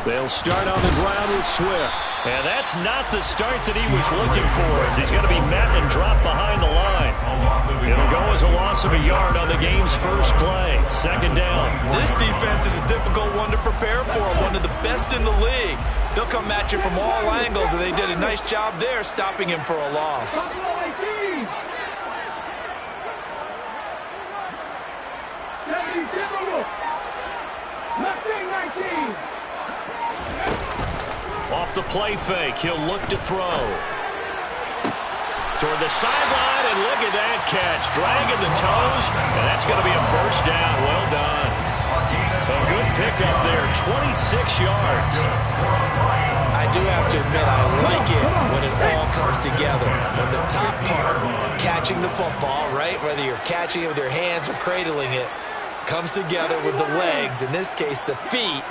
They'll start on the ground with Swift. And that's not the start that he was looking for, as he's going to be met and dropped behind the line. It'll go as a loss of a yard on the game's first play. Second down. This defense is a difficult one to prepare for, one of the best in the league. They'll come at you from all angles, and they did a nice job there stopping him for a loss. Off the play fake, he'll look to throw. Toward the sideline, and look at that catch. Dragging the toes, and that's going to be a first down. Well done. A good pickup there, 26 yards. I do have to admit, I like it when it all comes together. When the top part, catching the football, right, whether you're catching it with your hands or cradling it, comes together with the legs, in this case the feet,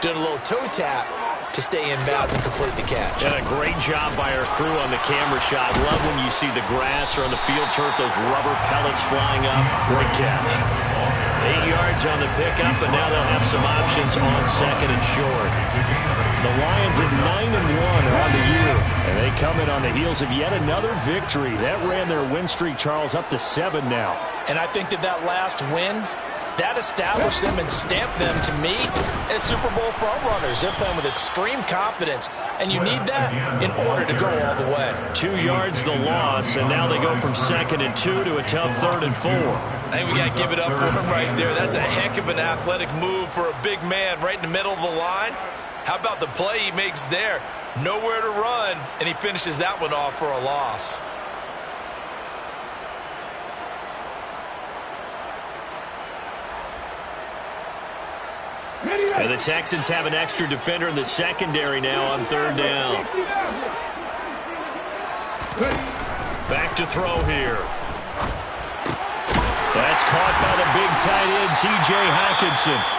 doing a little toe tap to stay in bounds and complete the catch. And a great job by our crew on the camera shot. Love when you see the grass or on the field turf, those rubber pellets flying up. Great catch. 8 yards on the pickup, and now they'll have some options on second and short. The Lions at 9-1 are on the year, and they come in on the heels of yet another victory. That ran their win streak, Charles, up to 7 now. And I think that last win, that established them and stamped them, to me, as Super Bowl frontrunners. They're playing with extreme confidence, and you need that in order to go all the way. 2 yards the loss, and now they go from 2nd and 2 to a tough 3rd and 4. I think we got to give it up for him right there. That's a heck of an athletic move for a big man right in the middle of the line. How about the play he makes there? Nowhere to run, and he finishes that one off for a loss. And the Texans have an extra defender in the secondary now on 3rd down. Back to throw here. That's caught by the big tight end, T.J. Hockenson.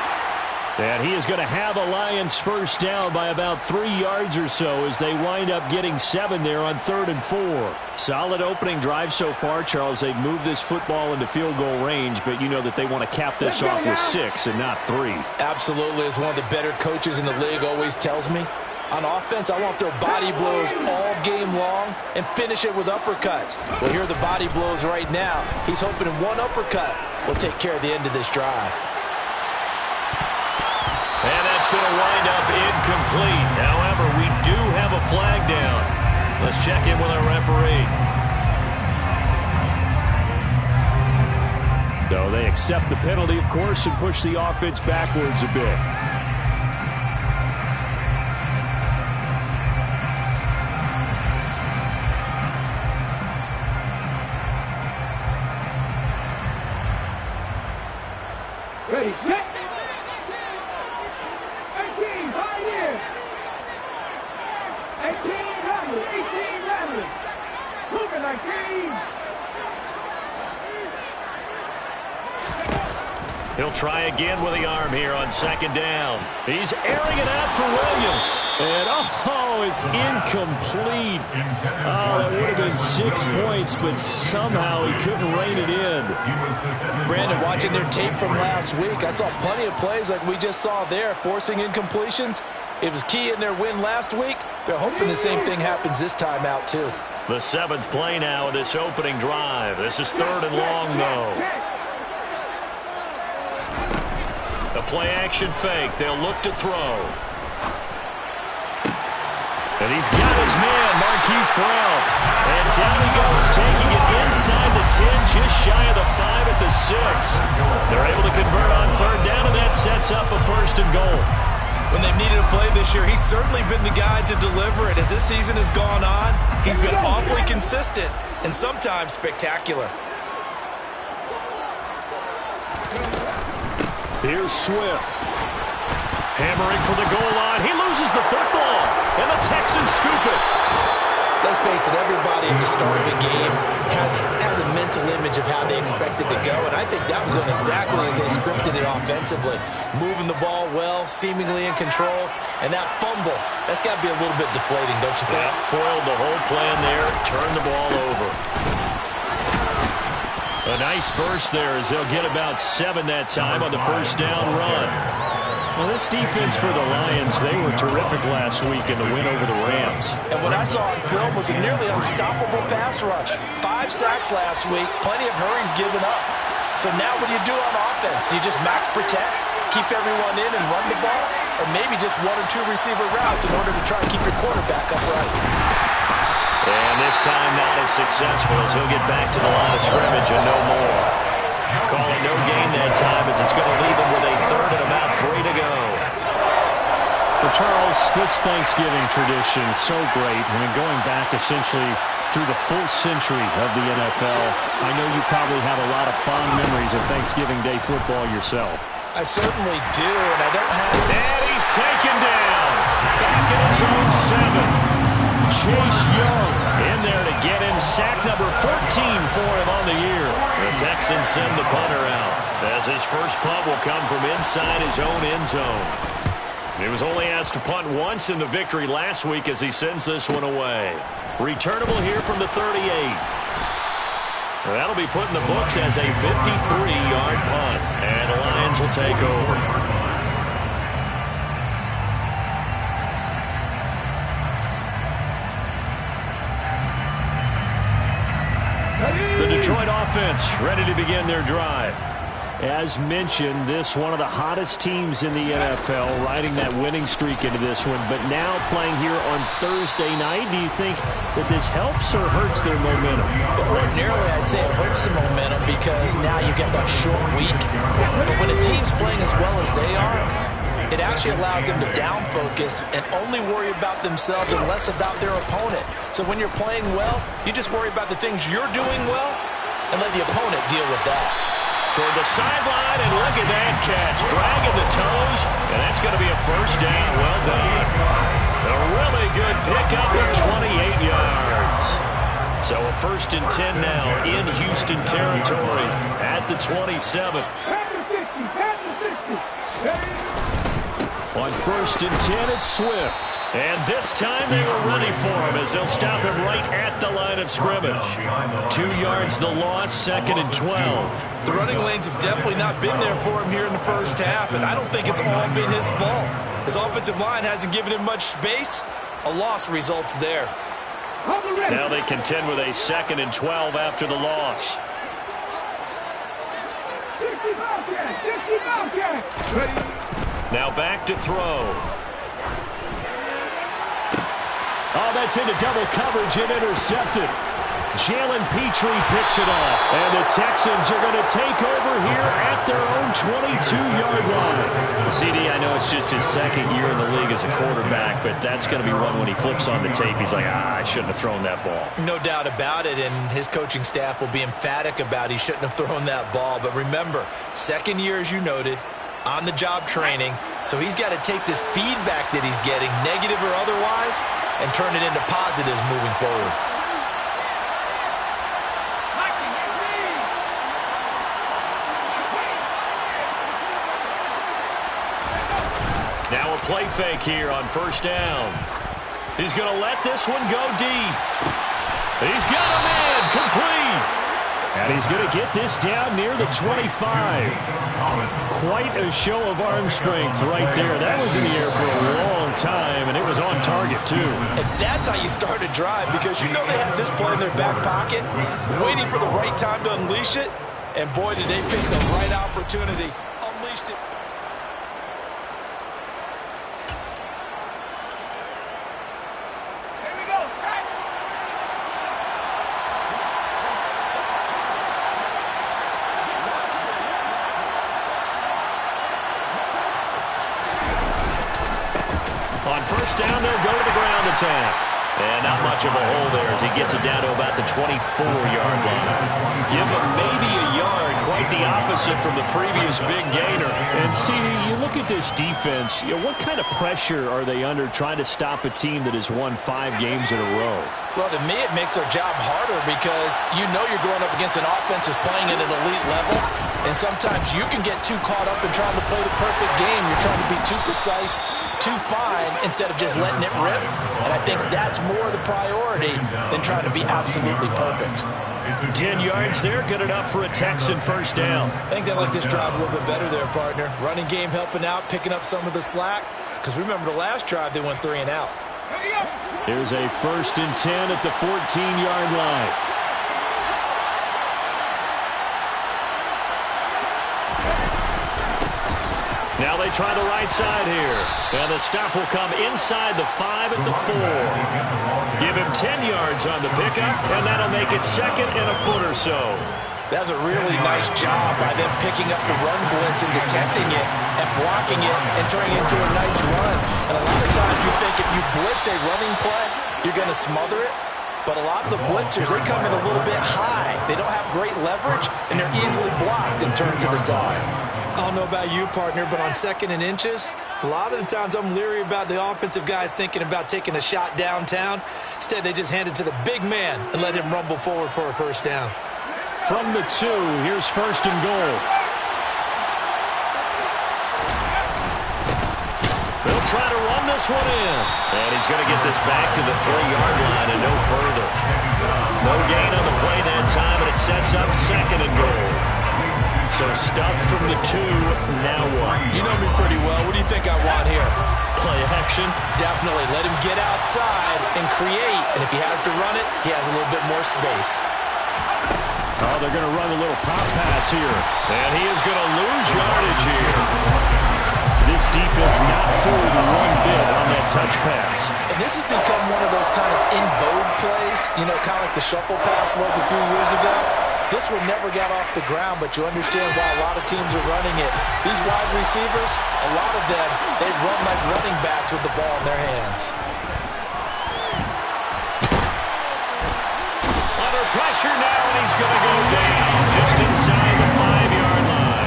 And he is going to have a Lions first down by about 3 yards or so as they wind up getting 7 there on 3rd and 4. Solid opening drive so far, Charles. They've moved this football into field goal range, but you know that they want to cap this off with 6 and not 3. Absolutely. As one of the better coaches in the league always tells me, on offense, I want to throw body blows all game long and finish it with uppercuts. Well, here are the body blows right now. He's hoping one uppercut will take care of the end of this drive. And that's going to wind up incomplete. However, we do have a flag down. Let's check in with our referee. So they accept the penalty, of course, and push the offense backwards a bit. Ready, set. 18, 5 years. 18 runners. Moving like 18. He'll try again with the arm here on 2nd down. He's airing it out for Williams. And, it's incomplete. That would have been 6 points, but somehow he couldn't rein it in. Brandon, watching their tape from last week, I saw plenty of plays like we just saw there, forcing incompletions. It was key in their win last week. They're hoping the same thing happens this time out, too. The 7th play now of this opening drive. This is 3rd and long, though. The play-action fake. They'll look to throw. And he's got his man, Marquise Brown. And down he goes, taking it inside the 10, just shy of the 5 at the 6. They're able to convert on 3rd down, and that sets up a 1st and goal. When they've needed a play this year, he's certainly been the guy to deliver it. As this season has gone on, he's been awfully consistent and sometimes spectacular. Here's Swift. Hammering for the goal line. He loses the football, and the Texans scoop it. Let's face it, everybody at the start of the game has a mental image of how they expect it to go, and I think that was going exactly as they scripted it offensively. Moving the ball well, seemingly in control, and that fumble, that's got to be a little bit deflating, don't you think? Yeah, foiled the whole plan there, turned the ball over. A nice burst there as they'll get about 7 that time on the first down run. Well, this defense for the Lions, they were terrific last week in the win over the Rams. And what I saw on film was a nearly unstoppable pass rush. 5 sacks last week, plenty of hurries given up. So now what do you do on offense? You just max protect, keep everyone in and run the ball, or maybe just 1 or 2 receiver routes in order to try and keep your quarterback upright. And this time not as successful as he'll get back to the line of scrimmage and no more. Call it no gain that time as it's going to leave him with a third and about 3 to go. Well, Charles, this Thanksgiving tradition, so great. I mean, going back essentially through the full century of the NFL, I know you probably have a lot of fond memories of Thanksgiving Day football yourself. I certainly do, and I don't have... And he's taken down. Back in his own 7. Chase Young in there to get him. Sack number 14 for him on the year. The Texans send the punter out as his first punt will come from inside his own end zone. He was only asked to punt once in the victory last week as he sends this one away. Returnable here from the 38. That'll be put in the books as a 53-yard punt, and the Lions will take over. The Detroit offense ready to begin their drive. As mentioned, this one of the hottest teams in the NFL, riding that winning streak into this one, but now playing here on Thursday night. Do you think that this helps or hurts their momentum? Ordinarily, I'd say it hurts the momentum because now you get that short week. But when a team's playing as well as they are, it actually allows them to down focus and only worry about themselves and less about their opponent. So when you're playing well, you just worry about the things you're doing well and let the opponent deal with that. Toward the sideline, and look at that catch. Dragging the toes, and that's going to be a first down. Well done. A really good pickup of 28 yards. So a 1st and 10 now in Houston territory at the 27. On 1st and 10, it's Swift. And this time they were ready for him as they'll stop him right at the line of scrimmage. 2 yards the loss, 2nd and 12. The running lanes have definitely not been there for him here in the first half, and I don't think it's all been his fault. His offensive line hasn't given him much space. A loss results there. Now they contend with a 2nd and 12 after the loss. Now back to throw. Oh, that's into double coverage and intercepted. Jalen Petrie picks it off. And the Texans are going to take over here at their own 22-yard line. CD, I know it's just his 2nd year in the league as a quarterback, but that's going to be one when he flips on the tape. He's like, I shouldn't have thrown that ball. No doubt about it, and his coaching staff will be emphatic about he shouldn't have thrown that ball. But remember, 2nd year, as you noted, on-the-job training, so he's got to take this feedback that he's getting, negative or otherwise, and turn it into positives moving forward. Now a play fake here on 1st down. He's going to let this one go deep. He's got him in, complete. And he's going to get this down near the 25. Quite a show of arm strength right there. That was in the air for a long time, and it was on target, too. And that's how you start a drive, because you know they have this play in their back pocket, waiting for the right time to unleash it. And boy, did they pick the right opportunity. Unleashed it. On 1st down, they'll go to the ground attack. And not much of a hole there as he gets it down to about the 24-yard line. Give him maybe a yard. Quite the opposite from the previous big gainer. And see, you look at this defense, what kind of pressure are they under trying to stop a team that has won 5 games in a row? Well, to me, it makes their job harder because you know you're going up against an offense that's playing at an elite level. And sometimes you can get too caught up in trying to play the perfect game. You're trying to be too precise, too fine, instead of just letting it rip. And I think that's more the priority than trying to be absolutely perfect. 10 yards there, good enough for a Texan first down. I think they like this drive a little bit better there, partner. Running game helping out, picking up some of the slack. Because remember the last drive, they went 3 and out. Here's a 1st and 10 at the 14-yard line. Now they try the right side here. And the stop will come inside the 5 at the 4. Give him 10 yards on the pickup, and that'll make it 2nd and a foot or so. That's a really nice job by them picking up the run blitz and detecting it and blocking it and turning it into a nice run. And a lot of times you think if you blitz a running play, you're going to smother it. But a lot of the blitzers, they come in a little bit high. They don't have great leverage, and they're easily blocked and turned to the side. I don't know about you, partner, but on 2nd and inches, a lot of the times I'm leery about the offensive guys thinking about taking a shot downtown. Instead, they just hand it to the big man and let him rumble forward for a first down. From the 2, here's 1st and goal. They'll try to run this one in. And he's going to get this back to the 3-yard line and no further. No gain on the play that time, and it sets up 2nd and goal. So stuffed from the 2, now what? You know me pretty well. What do you think I want here? Play action? Definitely. Let him get outside and create. And if he has to run it, he has a little bit more space. Oh, they're going to run a little pop pass here. And he is going to lose yardage here. This defense not fooled one bit on that touch pass. And this has become one of those kind of in vogue plays, you know, kind of like the shuffle pass was a few years ago. This one never got off the ground, but you understand why a lot of teams are running it. These wide receivers, a lot of them, they run like running backs with the ball in their hands. Under pressure now, and he's going to go down just inside the 5-yard line.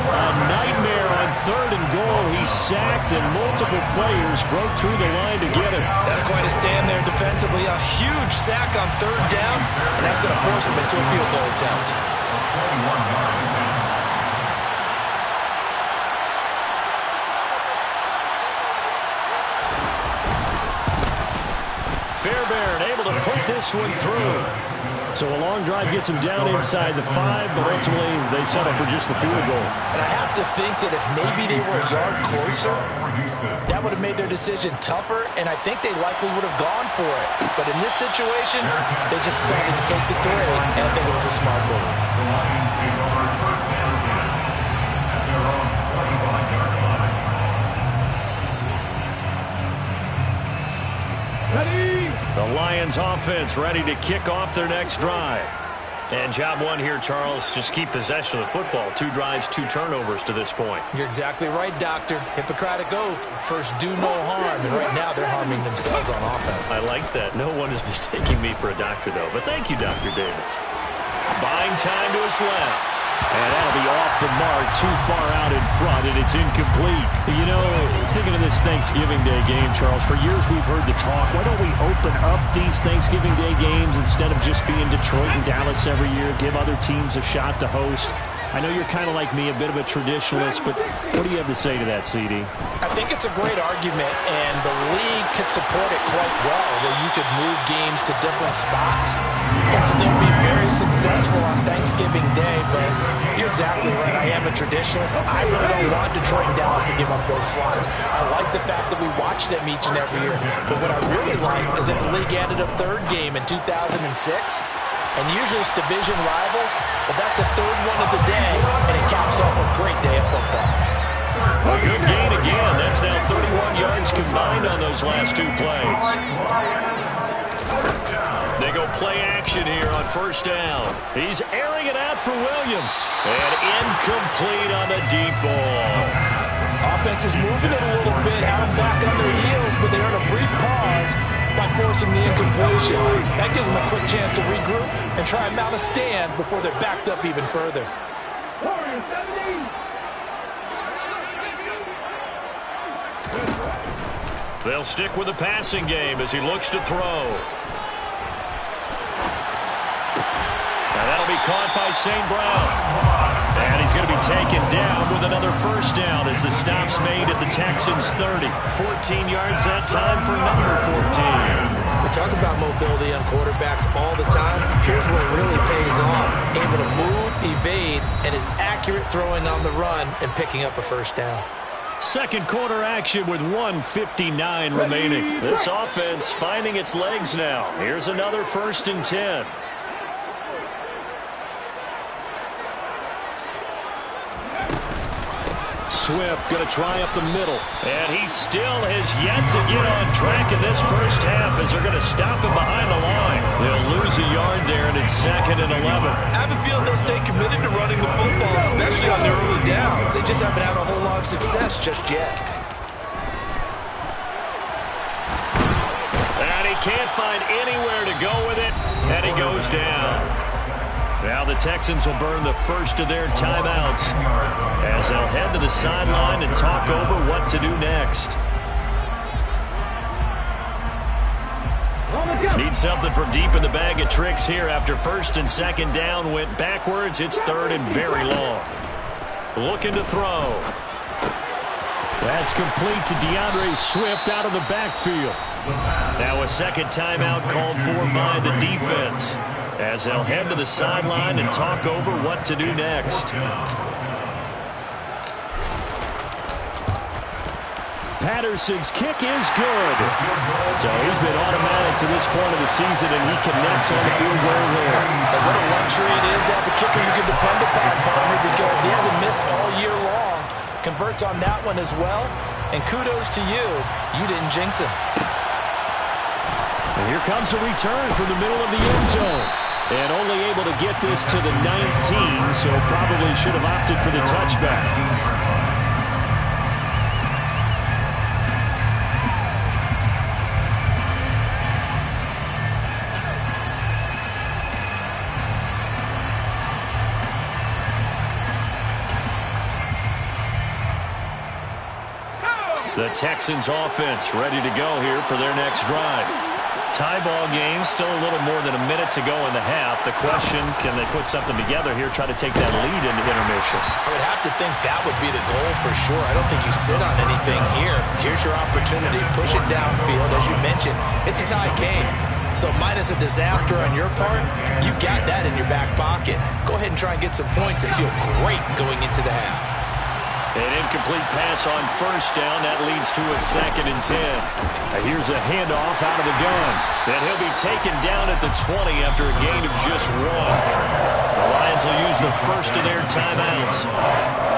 A nightmare on 3rd and goal. He's sacked, and multiple players broke through the line to get him. That's quite a stand there defensively. A huge sack on 3rd down, and that's going to force him into a field goal attempt. Fairbairn able to put this one through. So a long drive gets him down inside the 5, but ultimately they settle for just the field goal. And I have to think that if maybe they were a yard closer, that would have made their decision tougher, and I think they likely would have gone for it. But in this situation, they just decided to take the 3, and I think it was a smart move. The Lions offense ready to kick off their next drive. And job one here, Charles, just keep possession of the football. 2 drives, 2 turnovers to this point. You're exactly right, Doctor. Hippocratic oath. First, do no harm. And right now, they're harming themselves on offense. I like that. No one is mistaking me for a doctor, though. But thank you, Dr. Davis. Buying time to his left. And that'll be off the mark, too far out in front, and it's incomplete. You know, thinking of this Thanksgiving Day game, Charles, for years we've heard the talk, why don't we open up these Thanksgiving Day games instead of just being Detroit and Dallas every year, give other teams a shot to host? I know you're kind of like me, a bit of a traditionalist, but what do you have to say to that, CD? I think it's a great argument, and the league could support it quite well, where you could move games to different spots and still be very successful on Thanksgiving Day. But you're exactly right. I am a traditionalist. I really don't want Detroit and Dallas to give up those slots. I like the fact that we watch them each and every year. But what I really like is that the league added a 3rd game in 2006. And usually it's division rivals, but that's the 3rd one of the day, and it caps off a great day of football. A good gain again. That's now 31 yards combined on those last 2 plays. They go play action here on 1st down. He's airing it out for Williams. And incomplete on the deep ball. Offense is moving it a little bit, out back on their heels, but they earn a brief pause by forcing the incompletion. That gives them a quick chance to regroup and try and mount a stand before they're backed up even further. They'll stick with the passing game as he looks to throw. Now that'll be caught by St. Brown. And he's going to be taken down with another 1st down as the stop's made at the Texans 30. 14 yards that time for number 14. The talk about mobility on quarterbacks all the time. Here's what really pays off. Able to move, evade, and is accurate throwing on the run and picking up a first down. Second quarter action with 1:59 remaining. This offense finding its legs now. Here's another 1st and 10. Swift going to try up the middle. And he still has yet to get on track in this first half as they're going to stop him behind the line. They'll lose a yard there, and it's 2nd and 11. I have a feeling they'll stay committed to running the football, especially on their early downs. They just haven't had a whole lot of success just yet. And he can't find anywhere to go with it, and he goes down. Now the Texans will burn the first of their timeouts as they'll head to the sideline and talk over what to do next. Need something from deep in the bag of tricks here after 1st and 2nd down went backwards. It's 3rd and very long. Looking to throw. That's complete to DeAndre Swift out of the backfield. Now a second timeout called for by the defense as they'll head to the sideline and talk over what to do next. Patterson's kick is good. So he's been automatic to this point of the season, and he connects on the field goal there. And what a luxury it is to have a kicker you can depend upon, partner, because he hasn't missed all year long. Converts on that one as well. And kudos to you. You didn't jinx him. And here comes a return from the middle of the end zone. And only able to get this to the 19, so probably should have opted for the touchback. The Texans offense ready to go here for their next drive. Tie ball game, still a little more than a minute to go in the half. The question, can they put something together here, try to take that lead into intermission? I would have to think that would be the goal for sure. I don't think you sit on anything here. Here's your opportunity. Push it downfield. As you mentioned, it's a tie game. So minus a disaster on your part, you've got that in your back pocket. Go ahead and try and get some points and feel great going into the half. An incomplete pass on 1st down. That leads to a 2nd and 10. Here's a handoff out of the gun. And he'll be taken down at the 20 after a gain of just 1. The Lions will use the first of their timeouts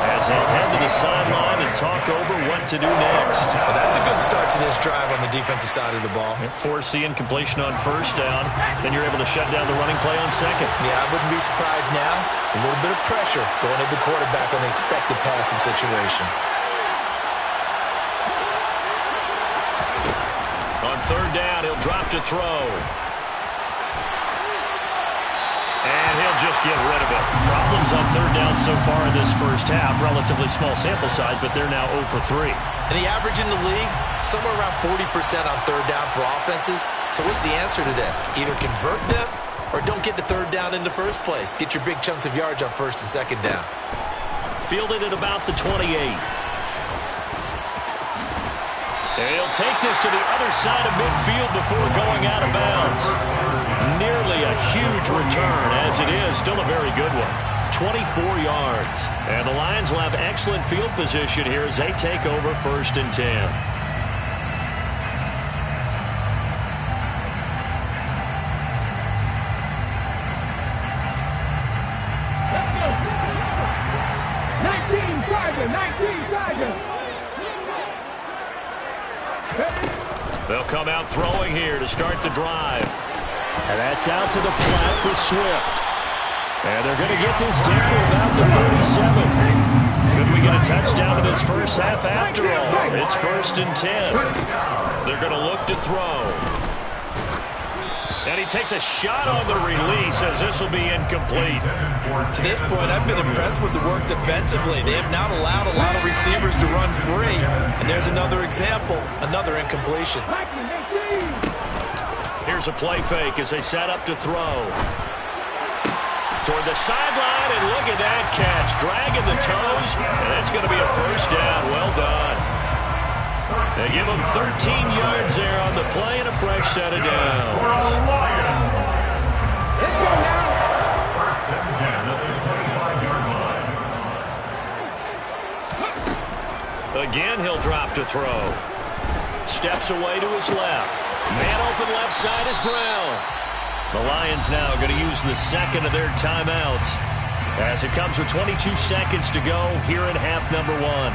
as they head to the sideline and talk over what to do next. Well, that's a good start to this drive on the defensive side of the ball. Force the incompletion on 1st down. Then you're able to shut down the running play on 2nd. Yeah, I wouldn't be surprised now. A little bit of pressure going at the quarterback on the expected passing situation. On 3rd down, he'll drop to throw. And he'll just get rid of it. Problems on 3rd down so far in this first half. Relatively small sample size, but they're now 0 for 3. And the average in the league, somewhere around 40% on 3rd down for offenses. So what's the answer to this? Either convert them or don't get to 3rd down in the first place. Get your big chunks of yards on 1st and 2nd down. Fielded at about the 28. And he'll take this to the other side of midfield before going out of bounds. Nearly a huge return, as it is. Still a very good one. 24 yards. And the Lions will have excellent field position here as they take over 1st and 10. They'll come out throwing here to start the drive. And that's out to the flat for Swift. And they're going to get this down to about the 37. Could we get a touchdown in this first half after all? It's 1st and 10. They're going to look to throw. And he takes a shot on the release as this will be incomplete. To this point, I've been impressed with the work defensively. They have not allowed a lot of receivers to run free. And there's another example, another incompletion. Here's a play fake as they set up to throw. Toward the sideline, and look at that catch. Dragging the toes, and that's going to be a 1st down. Well done. They They give him 13 yards there on the play and a fresh set of downs. Let's go now. First and 10 at the 25-yard line. Again, he'll drop to throw. Steps away to his left. Man open left side is Brown. The Lions now going to use the second of their timeouts as it comes with 22 seconds to go here in half number one.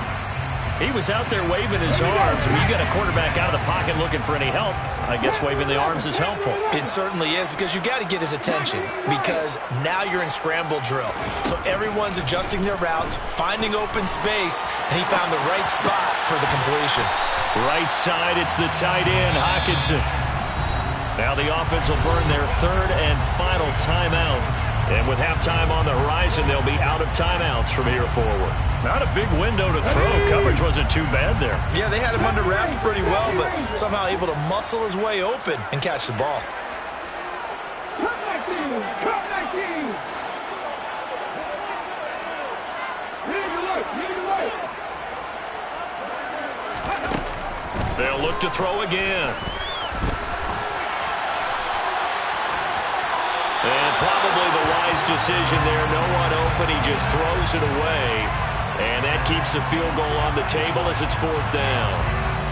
He was out there waving his arms. When you got a quarterback out of the pocket looking for any help, I guess waving the arms is helpful. It certainly is, because you got to get his attention, because now you're in scramble drill. So everyone's adjusting their routes, finding open space, and he found the right spot for the completion. Right side, it's the tight end, Hockenson. Now the offense will burn their third and final timeout. And with halftime on the horizon, they'll be out of timeouts from here forward. Not a big window to throw. Coverage wasn't too bad there. Yeah, they had him under wraps pretty well, but somehow able to muscle his way open and catch the ball. Cut 19. Cut 19. Need to look. Need to look. They'll look to throw again. And probably the wise decision there. No one open. He just throws it away. And that keeps the field goal on the table as it's fourth down.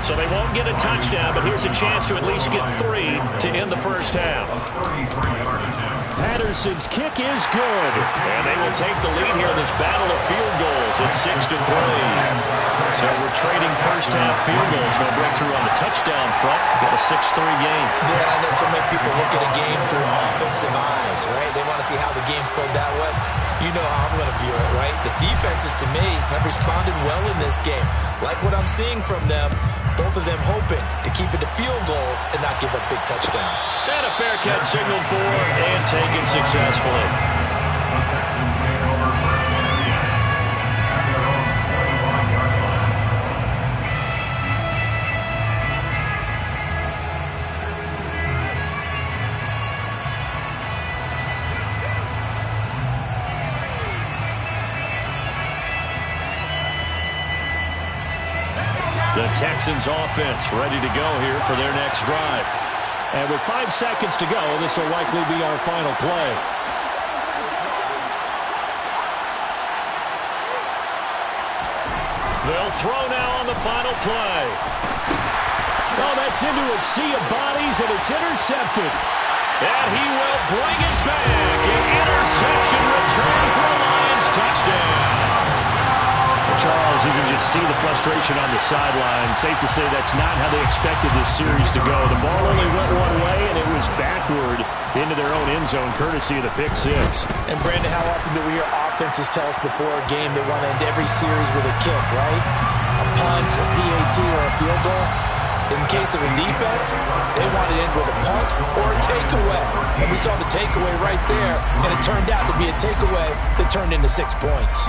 So they won't get a touchdown, but here's a chance to at least get 3 to end the first half. Patterson's kick is good. And they will take the lead here in this battle of field goals. It's 6-3. So we're trading first half field goals. No breakthrough on the touchdown front. Got a 6-3 game. Yeah, I know so many people look at a game through offensive eyes, right? They want to see how the game's played that way. You know how I'm going to view it, right? The defenses, to me, have responded well in this game. Like what I'm seeing from them, both of them hoping to keep it to field goals and not give up big touchdowns. And a fair catch signaled for and taken successfully. The Texans gain over first and 10 at their own 25-yard line. The Texans offense ready to go here for their next drive. And with 5 seconds to go, this will likely be our final play. They'll throw now on the final play. Oh, that's into a sea of bodies, and it's intercepted. And he will bring it back. An interception return for a Lions touchdown. Charles, you can just see the frustration on the sideline. Safe to say that's not how they expected this series to go. The ball only went one way, and it was backward into their own end zone, courtesy of the pick six. And, Brandon, how often do we hear offenses tell us before a game they want to end every series with a kick, right? A punt, a PAT, or a field goal? In case of a defense, they want to end with a punt or a takeaway. And we saw the takeaway right there, and it turned out to be a takeaway that turned into 6 points.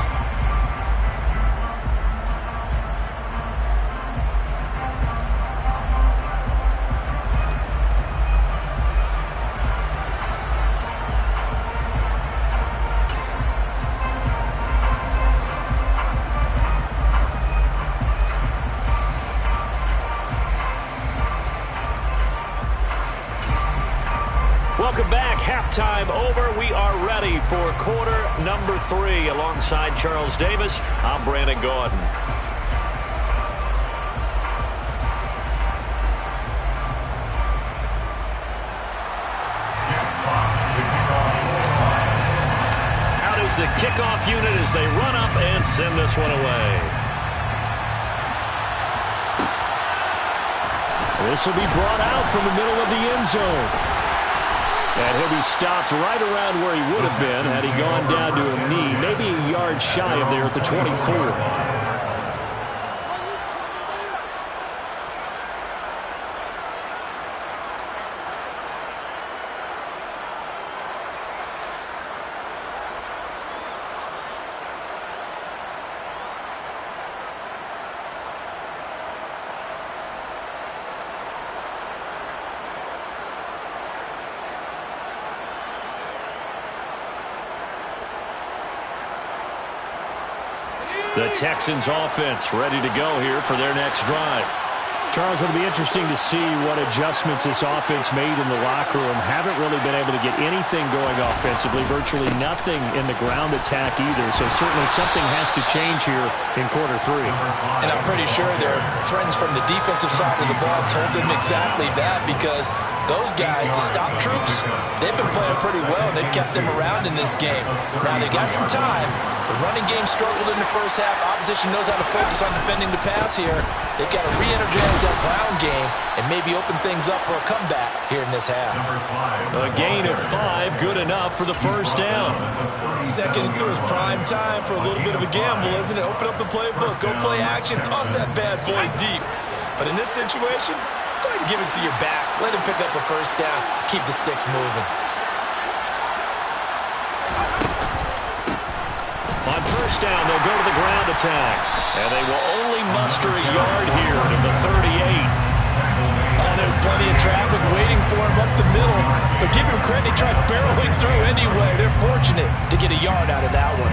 Welcome back. Halftime over. We are ready for quarter number 3. Alongside Charles Davis, I'm Brandon Gaudin. Out is the kickoff unit as they run up and send this one away. This will be brought out from the middle of the end zone. And he'll be stopped right around where he would have been had he gone down to a knee, maybe a yard shy of there at the 24. The Texans offense ready to go here for their next drive. Charles, it'll be interesting to see what adjustments this offense made in the locker room. Haven't really been able to get anything going offensively, virtually nothing in the ground attack either. So certainly something has to change here in quarter 3. And I'm pretty sure their friends from the defensive side of the ball told them exactly that, because those guys, the stop troops, they've been playing pretty well, and they've kept them around in this game. Now, they got some time. The running game struggled in the first half. Opposition knows how to focus on defending the pass here. They've got to re-energize that ground game and maybe open things up for a comeback here in this half. A gain of 5, good enough for the first down. Second and 2 is prime time for a little bit of a gamble, isn't it? Open up the playbook, go play action, toss that bad boy deep. But in this situation, go ahead and give it to your back. Let him pick up a first down. Keep the sticks moving. On first down, they'll go to the ground attack. And they will only muster a yard here to the 38. Oh, there's plenty of traffic waiting for him up the middle. But give him credit, he tried barreling through anyway. They're fortunate to get a yard out of that one.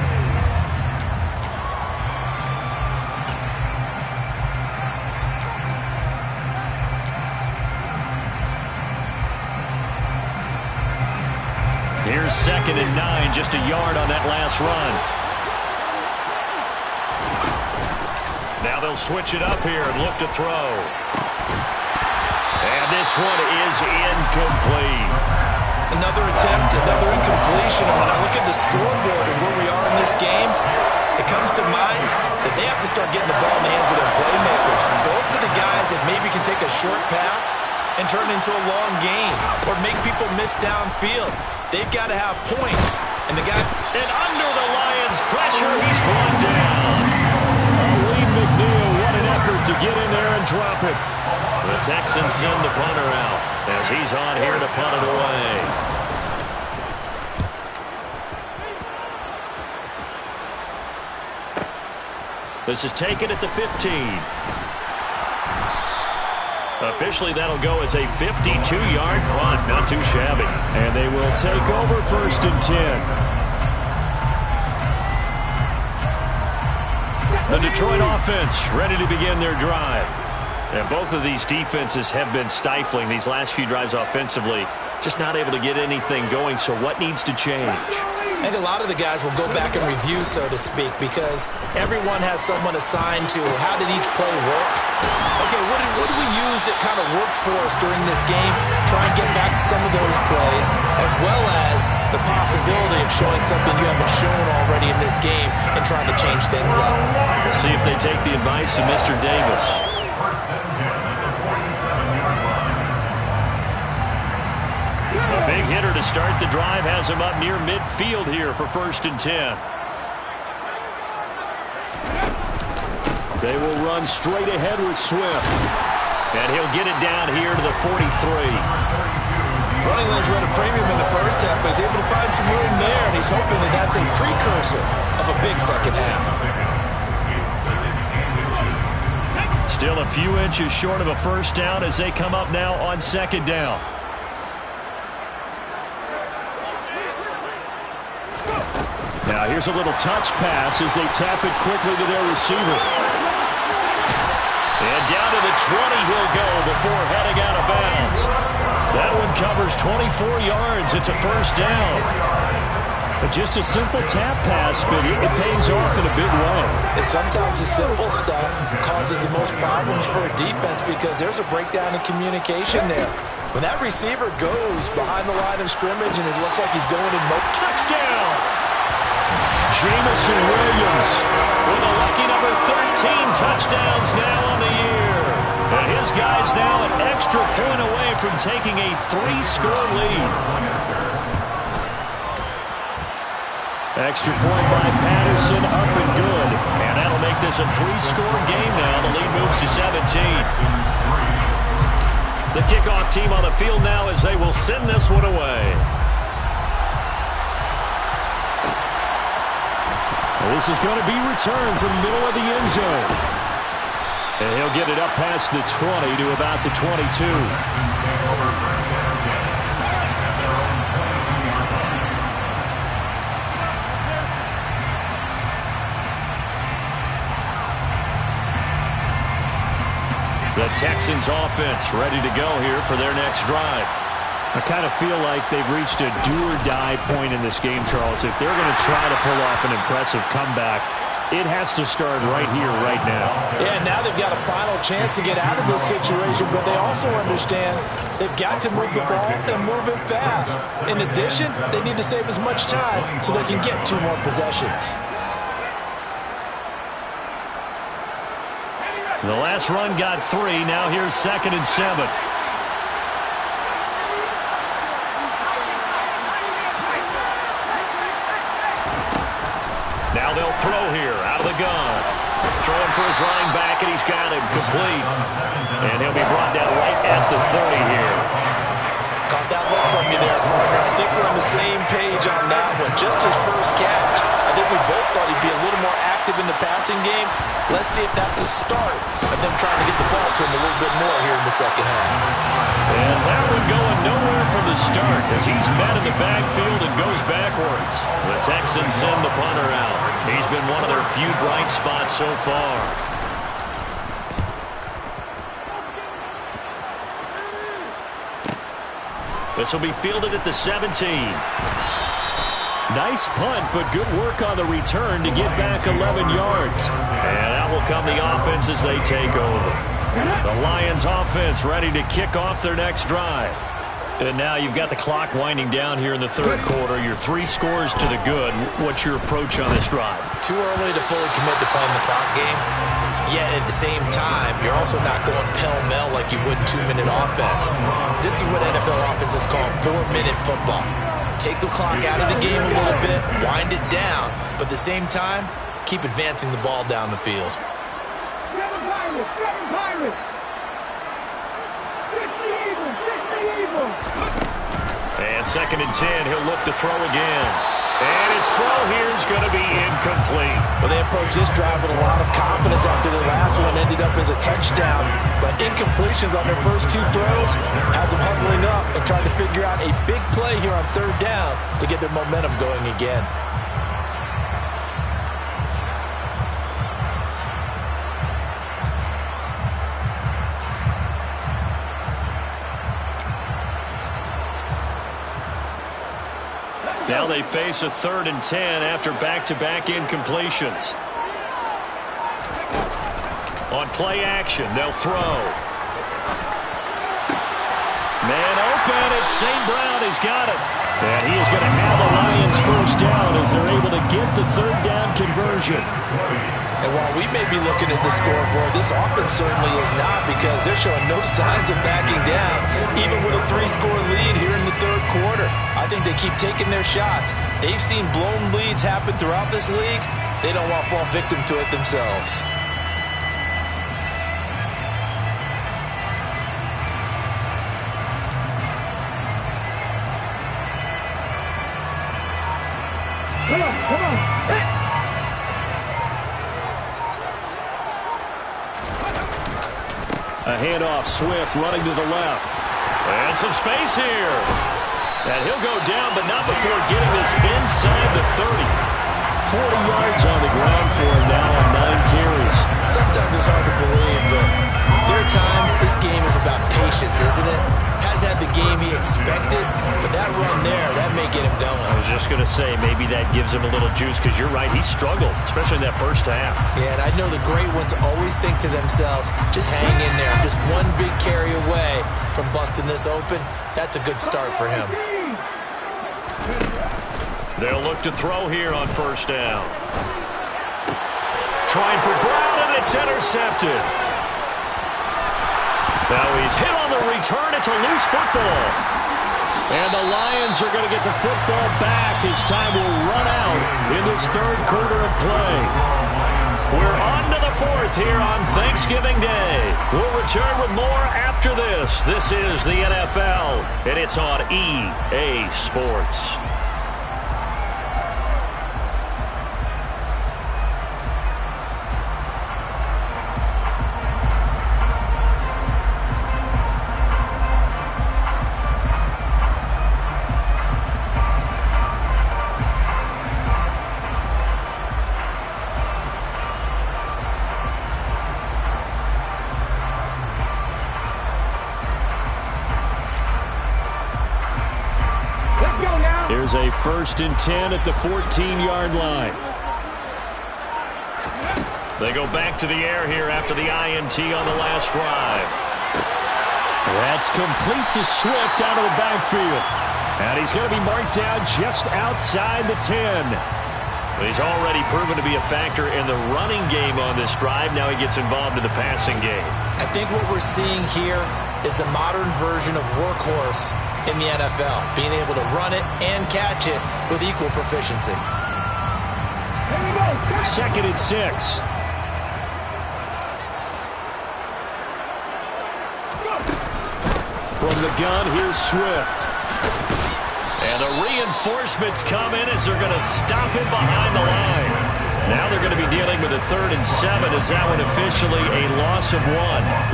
Here's 2nd and 9, just a yard on that last run. Now they'll switch it up here and look to throw. And this one is incomplete. Another attempt, another incompletion. And when I look at the scoreboard and where we are in this game, it comes to mind that they have to start getting the ball in the hands of their playmakers. Those are the guys that maybe can take a short pass and turn it into a long gain or make people miss downfield. They've got to have points. And the guy... And under the Lions' pressure, he's brought down. What an effort to get in there and drop it. The Texans send the punter out as he's on here to punt it away. This is taken at the 15. Officially, that'll go as a 52-yard punt. Not too shabby. And they will take over 1st and 10. The Detroit offense ready to begin their drive. And both of these defenses have been stifling these last few drives offensively. Just not able to get anything going, so what needs to change? I think a lot of the guys will go back and review, so to speak, because everyone has someone assigned to how did each play work. Okay, what did we use that kind of worked for us during this game? Try and get back to some of those plays, as well as the possibility of showing something you haven't shown already in this game and trying to change things up. We'll see if they take the advice of Mr. Davis. A big hitter to start the drive has him up near midfield here for 1st and 10. They will run straight ahead with Swift. And he'll get it down here to the 43. Running lanes run a premium in the first half, but he's able to find some room there, and he's hoping that that's a precursor of a big second half. Still a few inches short of a first down as they come up now on 2nd down. Now here's a little touch pass as they tap it quickly to their receiver. And down to the 20 he'll go before heading out of bounds. That one covers 24 yards. It's a first down. But just a simple tap pass, but it pays off in a big way. And sometimes the simple stuff causes the most problems for a defense because there's a breakdown in communication there. When that receiver goes behind the line of scrimmage and it looks like he's going in motion. Touchdown! Jamison Williams with a lucky number 13 touchdowns now on the year. And his guy's now an extra point away from taking a 3-score lead. Extra point by Patterson, up and good. And that'll make this a 3-score game now. The lead moves to 17. The kickoff team on the field now as they will send this one away. This is going to be returned from the middle of the end zone. And he'll get it up past the 20 to about the 22. The Texans offense ready to go here for their next drive. I kind of feel like they've reached a do-or-die point in this game, Charles. If they're going to try to pull off an impressive comeback, it has to start right here, right now. Yeah, now they've got a final chance to get out of this situation, but they also understand they've got to move the ball and move it fast. In addition, they need to save as much time so they can get 2 more possessions. The last run got 3. Now here's 2nd and 7. Now they'll throw here out of the gun. Throwing for his running back, and he's got him complete. And he'll be brought down right at the 30 here. Caught that look from you there, partner. I think we're on the same page on that one. Just his first catch. I think we both thought he'd be a little more active in the passing game. Let's see if that's the start of them trying to get the ball to him a little bit more here in the second half. And that one going nowhere from the start as he's met in the backfield and goes backwards. The Texans send the punter out. He's been one of their few bright spots so far. This will be fielded at the 17. Nice punt, but good work on the return to get back 11 yards. And out will come the offense as they take over. The Lions offense ready to kick off their next drive. And now you've got the clock winding down here in the 3rd quarter. Your 3 scores to the good. What's your approach on this drive? Too early to fully commit to playing the clock game. Yet at the same time, you're also not going pell-mell like you would 2-minute offense. This is what NFL offenses call 4-minute football. Take the clock out of the game a little bit, wind it down, but at the same time, keep advancing the ball down the field. Seven Pirates! 60 Eagles! And 2nd and 10, he'll look to throw again. And his throw here is going to be incomplete. Well, they approached this drive with a lot of confidence after their last one ended up as a touchdown. But incompletions on their first 2 throws has them huddling up and trying to figure out a big play here on 3rd down to get their momentum going again. Now they face a 3rd and 10 after back-to-back incompletions. On play action, they'll throw. Man open, it's St. Brown. He's got it. And he is going to have the Lions first down as they're able to get the 3rd down conversion. And while we may be looking at the scoreboard, this offense certainly is not, because they're showing no signs of backing down, even with a 3-score lead here in the 3rd quarter. I think they keep taking their shots. They've seen blown leads happen throughout this league. They don't want to fall victim to it themselves. Come on! Hey! A handoff, Swift running to the left. And some space here. And he'll go down, but not before getting this inside the 30. 40 yards on the ground for him now on 9 carries. Sometimes it's hard to believe, but there are times this game is about patience, isn't it? Has had the game he expected, but that run there, that may get him going. I was just going to say, maybe that gives him a little juice, because you're right, he struggled, especially in that first half. Yeah, and I know the great ones always think to themselves, just hang in there. I'm just one big carry away from busting this open. That's a good start for him. They'll look to throw here on first down. Trying for Brown, and it's intercepted. Now he's hit on the return. It's a loose football. And the Lions are going to get the football back as time will run out in this 3rd quarter of play. We're on to the 4th here on Thanksgiving Day. We'll return with more after this. This is the NFL, and it's on EA Sports. Here's a 1st and 10 at the 14-yard line. They go back to the air here after the INT on the last drive. That's complete to Swift out of the backfield. And he's going to be marked down just outside the 10. He's already proven to be a factor in the running game on this drive. Now he gets involved in the passing game. I think what we're seeing here is the modern version of workhorse in the NFL, being able to run it and catch it with equal proficiency. 2nd and 6. From the gun, here's Swift. And the reinforcements come in as they're going to stop him behind the line. Now they're going to be dealing with a 3rd and 7 as that one officially a loss of 1.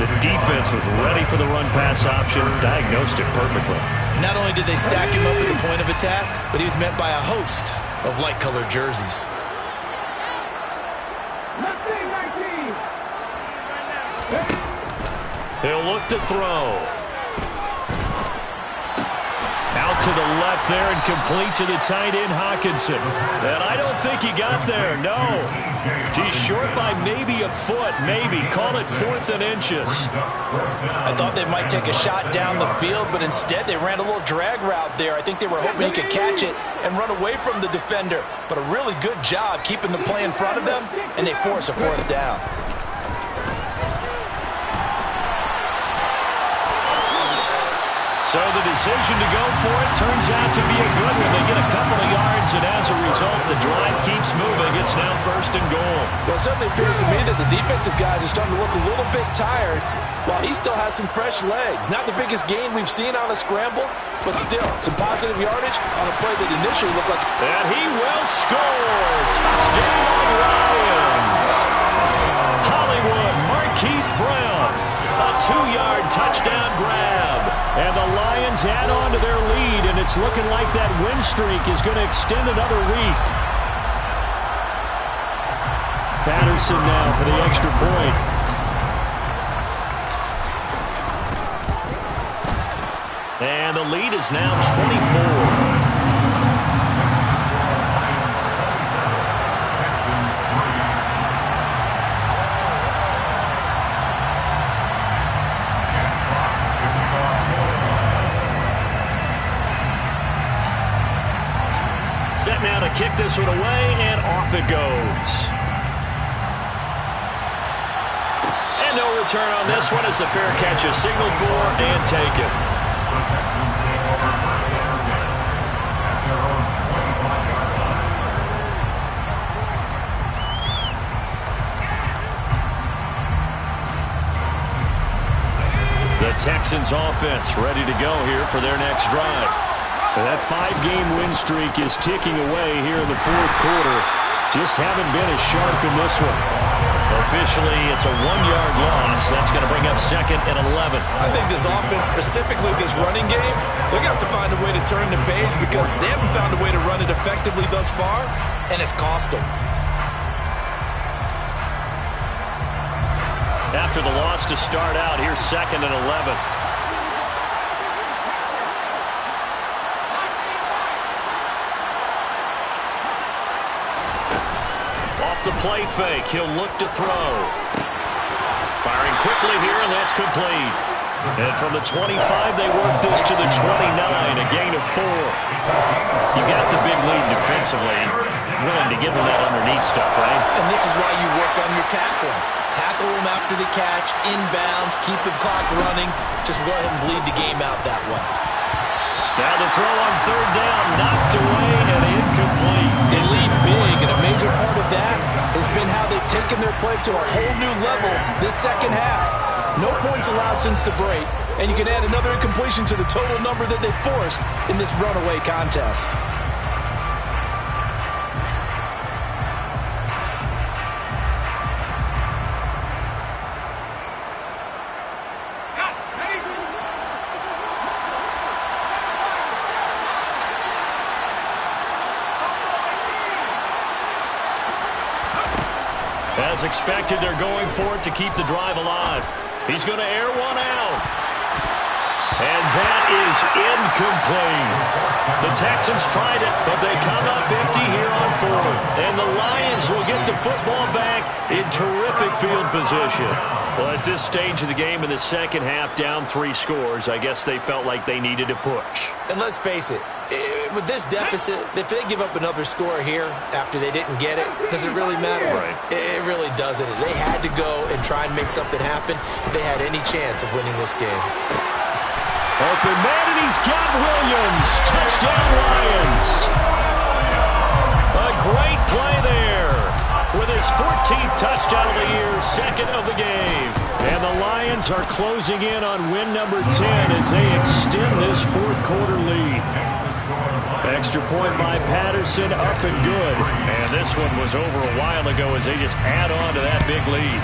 The defense was ready for the run-pass option, diagnosed it perfectly. Not only did they stack him up at the point of attack, but he was met by a host of light-colored jerseys. He'll look to throw. Out to the left there and complete to the tight end, Hawkinson. And I don't think he got there, no. He's short by maybe a foot, maybe. Call it 4th and inches. I thought they might take a shot down the field, but instead they ran a little drag route there. I think they were hoping he could catch it and run away from the defender. But a really good job keeping the play in front of them, and they force a 4th down. So the decision to go for it turns out to be a good one. They get a couple of yards, and as a result, the drive keeps moving. It's now 1st and goal. Well, it certainly appears to me that the defensive guys are starting to look a little bit tired while he still has some fresh legs. Not the biggest gain we've seen on a scramble, but still some positive yardage on a play that initially looked like... And he will score! Touchdown, Lions! Hollywood Marquise Brown. A 2-yard touchdown grab. And the Lions add on to their lead, and it's looking like that win streak is going to extend another week. Patterson now for the extra point. And the lead is now 24. Set now to kick this one away, and off it goes. And no return on this one as the fair catch is signaled for and taken. The Texans take over 1st and 10 at their own 25-yard line. The Texans offense ready to go here for their next drive. That 5-game win streak is ticking away here in the 4th quarter. Just haven't been as sharp in this one. Officially, it's a 1-yard loss. That's going to bring up 2nd and 11. I think this offense, specifically this running game, they're going to have to find a way to turn the page because they haven't found a way to run it effectively thus far, and it's cost them. After the loss to start out, here's 2nd and 11. The play fake. He'll look to throw. Firing quickly here, and that's complete. And from the 25, they work this to the 29, a gain of 4. You got the big lead defensively. Willing to give them that underneath stuff, right? And this is why you work on your tackling. Tackle them after the catch, inbounds, keep the clock running. Just go ahead and bleed the game out that way. Now the throw on 3rd down, knocked away and incomplete. They lead big, and a major part of that has been how they've taken their play to a whole new level this second half. No points allowed since the break, and you can add another incompletion to the total number that they forced in this runaway contest. As expected, they're going for it to keep the drive alive. He's going to air one out. And that is incomplete. The Texans tried it, but they come up empty here on fourth. And the Lions will get the football back in terrific field position. Well, at this stage of the game in the second half, down 3 scores, I guess they felt like they needed to push. And let's face it, with this deficit, if they give up another score here after they didn't get it, does it really matter? Right. It really doesn't. They had to go and try and make something happen if they had any chance of winning this game. Open man, and he's got Williams. Touchdown, Lions. A great play there. With his 14th touchdown of the year, second of the game. And the Lions are closing in on win number 10 as they extend this fourth quarter lead. Extra point by Patterson, up and good. And this one was over a while ago as they just add on to that big lead.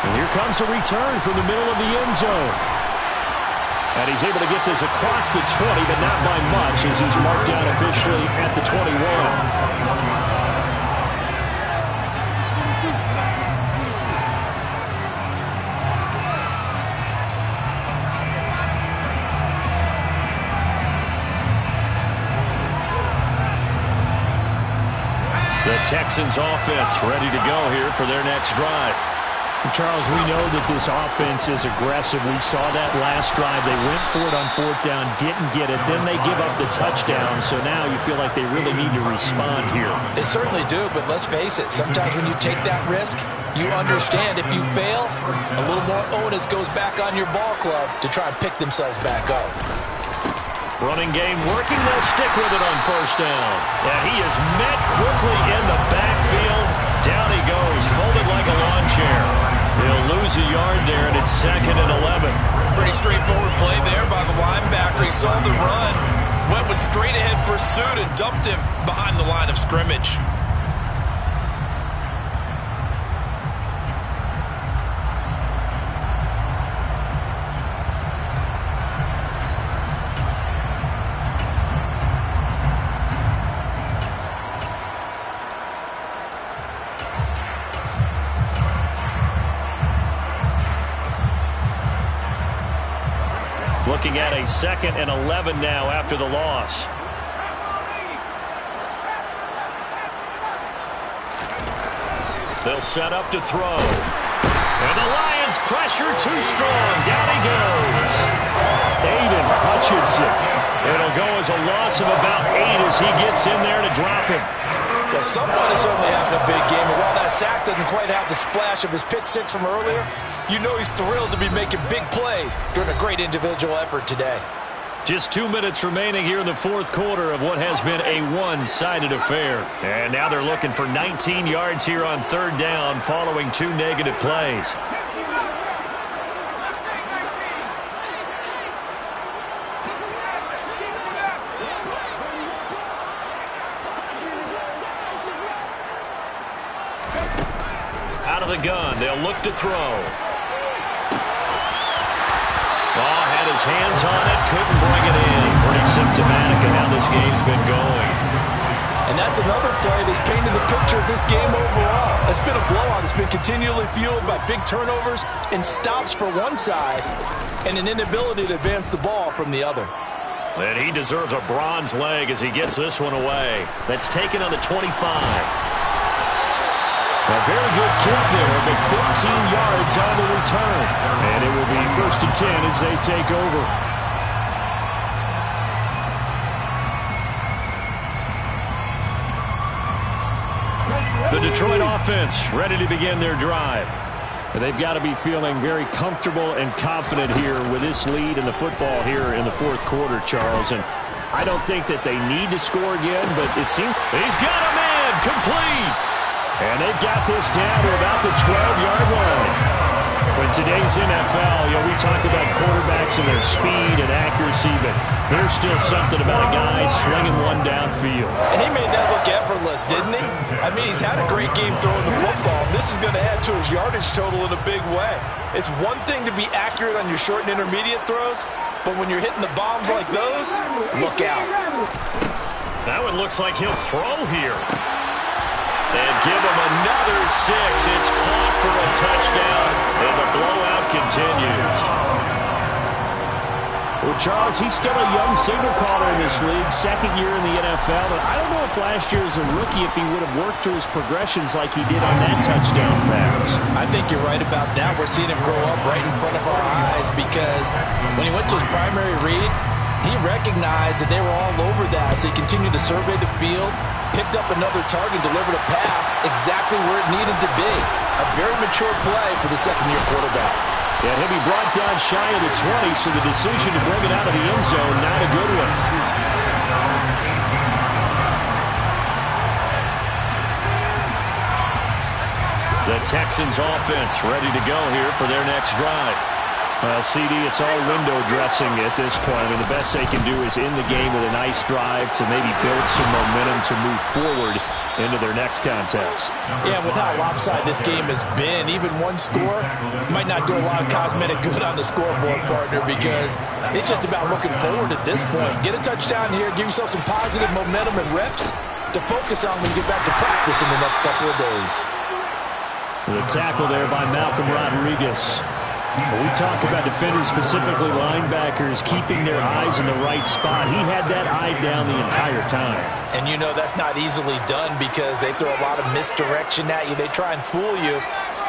And here comes a return from the middle of the end zone. And he's able to get this across the 20, but not by much as he's marked down officially at the 21. The Texans offense ready to go here for their next drive. Charles, we know that this offense is aggressive. We saw that last drive. They went for it on fourth down, didn't get it. Then they give up the touchdown. So now you feel like they really need to respond here. They certainly do, but let's face it. Sometimes when you take that risk, you understand if you fail, a little more onus goes back on your ball club to try and pick themselves back up. Running game working. They'll stick with it on first down. And he is met quickly in the backfield. Down he goes, folded like a lawn chair. They'll lose a yard there, and it's 2nd and 11. Pretty straightforward play there by the linebacker. He saw the run, went with straight-ahead pursuit, and dumped him behind the line of scrimmage. Looking at a 2nd and 11 now after the loss. They'll set up to throw. And the Lions pressure too strong. Down he goes. Aiden Hutchinson. It'll go as a loss of about 8 as he gets in there to drop him. Well, someone is certainly having a big game, and while that sack doesn't quite have the splash of his pick six from earlier, you know he's thrilled to be making big plays during a great individual effort today. Just 2 minutes remaining here in the fourth quarter of what has been a one-sided affair. And now they're looking for 19 yards here on third down following 2 negative plays. Out of the gun, they'll look to throw. Oh, had his hands on it, couldn't bring it in. Pretty symptomatic of how this game's been going. And that's another play that's painted the picture of this game overall. It's been a blowout. It's been continually fueled by big turnovers and stops for one side and an inability to advance the ball from the other. And he deserves a bronze leg as he gets this one away. That's taken on the 25. A very good kick there, but 15 yards on the return. And it will be 1st and 10 as they take over. The Detroit offense ready to begin their drive. They've got to be feeling very comfortable and confident here with this lead in the football here in the fourth quarter, Charles. And I don't think that they need to score again, but it seems... He's got a man, complete. And they've got this down to about the 12-yard line. In today's NFL, we talk about quarterbacks and their speed and accuracy, but there's still something about a guy slinging one downfield. And he made that look effortless, didn't he? I mean, he's had a great game throwing the football. This is going to add to his yardage total in a big way. It's one thing to be accurate on your short and intermediate throws, but when you're hitting the bombs like those, look out. That one looks like he'll throw here. And give him another 6. It's caught for a touchdown, and the blowout continues. Well, Charles, he's still a young signal caller in this league, second year in the NFL. And I don't know if last year as a rookie, if he would have worked through his progressions like he did on that touchdown pass. I think you're right about that. We're seeing him grow up right in front of our eyes because when he went to his primary read, he recognized that they were all over that. So he continued to survey the field, picked up another target, delivered a pass exactly where it needed to be. A very mature play for the second-year quarterback. And he'll be brought down shy of the 20, so the decision to bring it out of the end zone, not a good one. The Texans offense ready to go here for their next drive. CD, it's all window dressing at this point. I mean, the best they can do is end the game with a nice drive to maybe build some momentum to move forward into their next contest. Yeah, with how lopsided this game has been, even one score might not do a lot of cosmetic good on the scoreboard, partner, because it's just about looking forward at this point. Get a touchdown here, give yourself some positive momentum and reps to focus on when you get back to practice in the next couple of days. The tackle there by Malcolm Rodriguez. When we talk about defenders, specifically linebackers, keeping their eyes in the right spot, he had that eye down the entire time. And you know that's not easily done because they throw a lot of misdirection at you. They try and fool you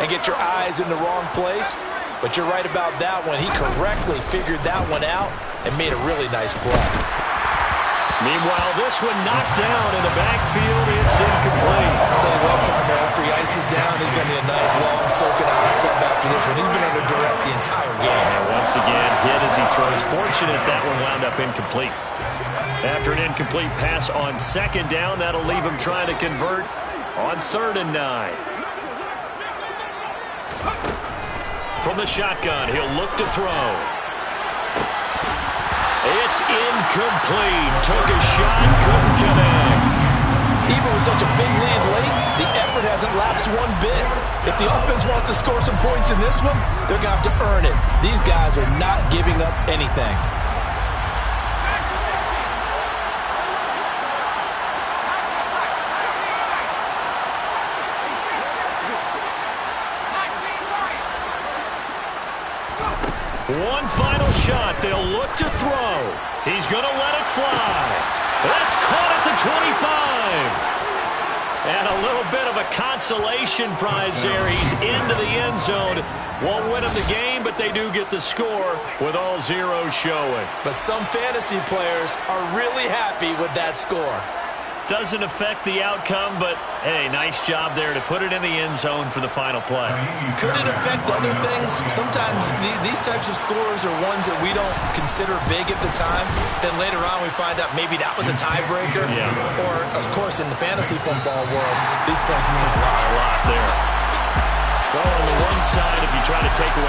and get your eyes in the wrong place. But you're right about that one. He correctly figured that one out and made a really nice play. Meanwhile, this one knocked down in the backfield. It's incomplete. I'll tell you what, partner, after he ices down, he's going to be a nice, long, soaking hot tub after this one. He's been under duress the entire game. And once again, hit as he throws. Fortunate that one wound up incomplete. After an incomplete pass on second down, that'll leave him trying to convert on 3rd and 9. From the shotgun, he'll look to throw. It's incomplete. Took a shot, couldn't connect. Even with such a big lead late, the effort hasn't lapsed one bit. If the offense wants to score some points in this one, they're going to have to earn it. These guys are not giving up anything. One final shot. They'll look to throw. He's going to let it fly. That's caught at the 25. And a little bit of a consolation prize there. He's into the end zone. Won't win him the game, but they do get the score with all zeros showing. But some fantasy players are really happy with that score. Doesn't affect the outcome, but, hey, nice job there to put it in the end zone for the final play. Could it affect other things? Sometimes these types of scores are ones that we don't consider big at the time. Then later on we find out maybe that was a tiebreaker. Yeah. Or, of course, in the fantasy football world, these points mean a lot. A lot there. Well, on the one side, if you try to take away